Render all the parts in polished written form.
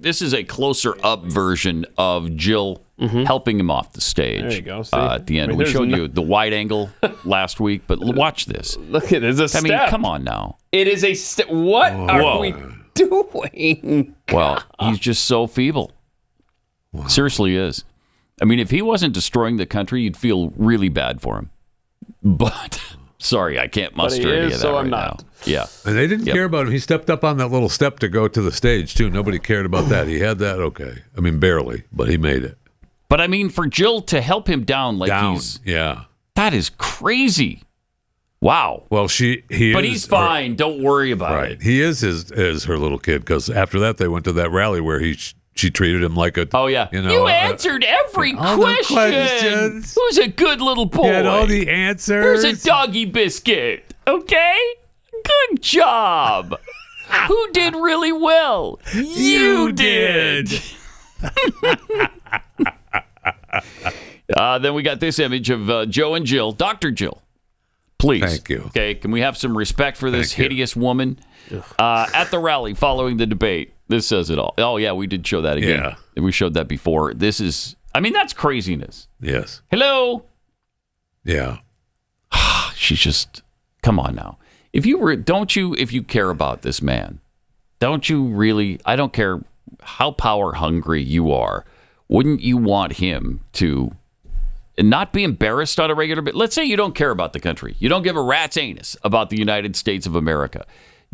this is a closer up version of Jill helping him off the stage. There you go. At the end, we showed you the wide angle last week, but watch this. Look, it is a step. I mean, come on now. It is a step. What are we doing? Well, he's just so feeble. Wow. Seriously is. I mean, if he wasn't destroying the country, you'd feel really bad for him. But sorry, I can't muster any of that right now. Yeah. And they didn't care about him. He stepped up on that little step to go to the stage, too. Nobody cared about that. He had that okay. I mean, barely, but he made it. But I mean, for Jill to help him down like that is crazy. Wow. Well, but he's fine. Don't worry about it. He is her little kid, because after that they went to that rally where she treated him like a. Oh yeah. You answered every question. Who's a good little boy? He had all the answers. Here's a doggy biscuit. Okay. Good job. Who did really well? You did. Then we got this image of Joe and Jill. Dr. Jill, please. Thank you. Okay, can we have some respect for this hideous woman? At the rally following the debate. This says it all. Oh, yeah, we did show that again. Yeah. We showed that before. This is, I mean, that's craziness. Yes. Hello? Yeah. She's just, come on now. If you care about this man, don't you really, I don't care how power hungry you are, wouldn't you want him to not be embarrassed on a regular basis? Let's say you don't care about the country. You don't give a rat's anus about the United States of America.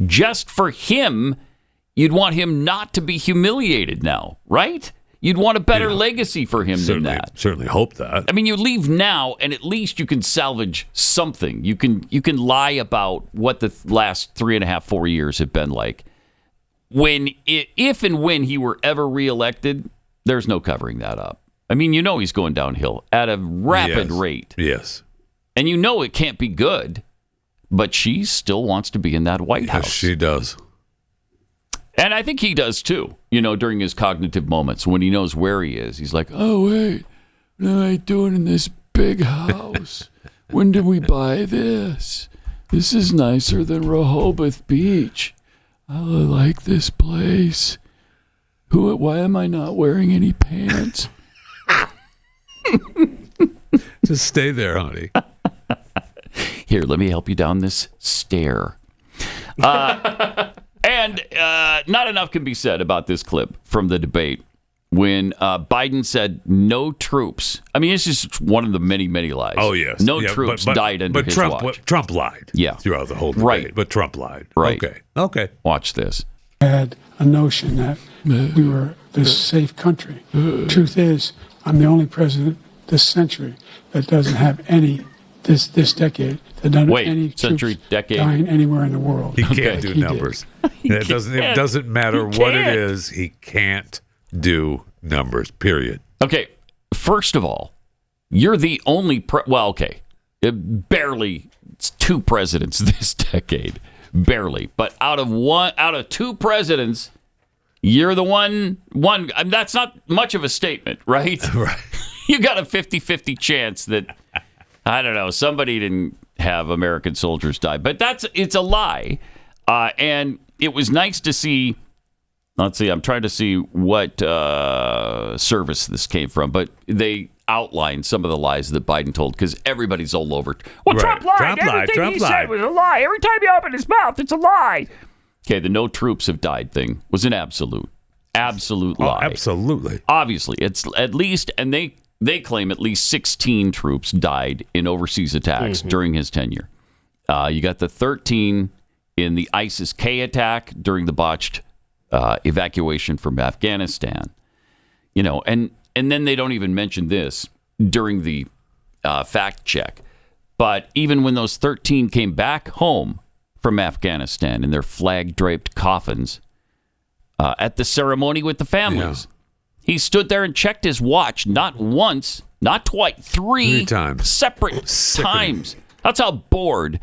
Just for him, you'd want him not to be humiliated now, right? You'd want a better legacy for him than that. Certainly hope that. I mean, you leave now, and at least you can salvage something. You can lie about what the last 3.5, 4 years have been like. If and when he were ever reelected, there's no covering that up. I mean, you know he's going downhill at a rapid rate. Yes. And you know it can't be good, but she still wants to be in that White House. Yes, she does. And I think he does too, during his cognitive moments when he knows where he is. He's like, oh, wait, what am I doing in this big house? When did we buy this? This is nicer than Rehoboth Beach. I like this place. Why am I not wearing any pants? Just stay there, honey. Here, let me help you down this stair. And not enough can be said about this clip from the debate when Biden said no troops. I mean, it's just one of the many, many lies. Oh, yes. No troops died under his watch. Trump lied throughout the whole debate. Right. But Trump lied. Right. Okay. Watch this. Had a notion that we were this safe country. Truth is, I'm the only president this century that doesn't have any, this decade, that doesn't have any century, troops decade. dying anywhere in the world. He can't do numbers. It doesn't matter what it is. He can't do numbers, period. Okay, first of all, you're the only, barely two presidents this decade. Barely. But out of two presidents, you're the one, I mean, that's not much of a statement, right? Right. You got a 50-50 chance that, I don't know, somebody didn't have American soldiers die. But it's a lie. And it was nice to see, let's see, I'm trying to see what service this came from, but they outlined some of the lies that Biden told, because everybody's all over. Well, right. Trump lied. Everything he said was a lie. Every time he opened his mouth, it's a lie. Okay, the no troops have died thing was an absolute lie. Absolutely. Obviously, it's at least, and they claim at least 16 troops died in overseas attacks during his tenure. You got the 13 in the ISIS-K attack during the botched evacuation from Afghanistan. And then they don't even mention this during the fact check. But even when those 13 came back home from Afghanistan in their flag-draped coffins, at the ceremony with the families, he stood there and checked his watch not once, not twice, three times. Separate times. That's how bored,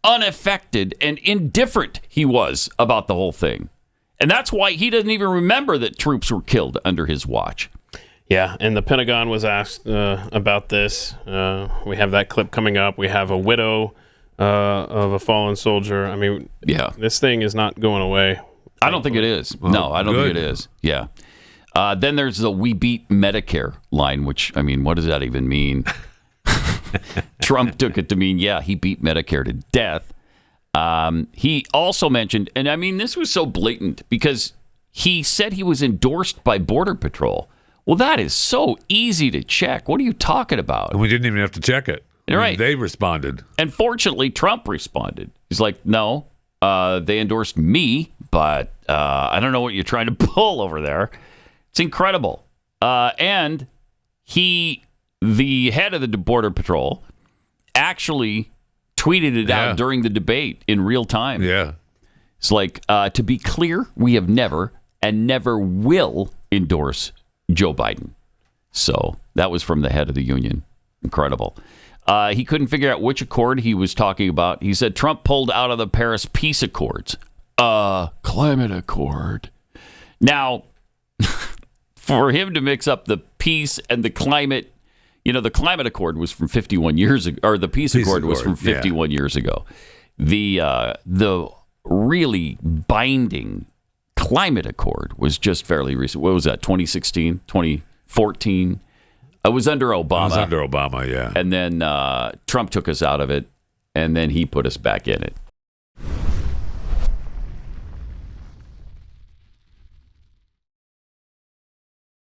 unaffected, and indifferent he was about the whole thing. And that's why he doesn't even remember that troops were killed under his watch. Yeah, and the Pentagon was asked about this. We have that clip coming up. We have a widow of a fallen soldier. I mean, this thing is not going away. I don't think it is. No, I don't think it is. Yeah. Then there's the "We beat Medicare" line, which, I mean, what does that even mean? Trump took it to mean, yeah, he beat Medicare to death. He also mentioned, and I mean, this was so blatant because he said he was endorsed by Border Patrol. Well, that is so easy to check. What are you talking about? And we didn't even have to check it. Right. They responded. And fortunately, Trump responded. He's like, no, they endorsed me, but I don't know what you're trying to pull over there. It's incredible. And the head of the Border Patrol, actually tweeted it out during the debate in real time. Yeah. It's like, to be clear, we have never and never will endorse Joe Biden. So that was from the head of the union. Incredible. He couldn't figure out which accord he was talking about. He said Trump pulled out of the Paris Peace Accords. Climate Accord. Now, for him to mix up the peace and the climate, the Climate Accord was from 51 years ago, or the Peace Accord was from 51 years ago. The really binding Climate Accord was just fairly recent. What was that, 2016, 2014? It was under Obama. It was under Obama, yeah. And then Trump took us out of it, and then he put us back in it.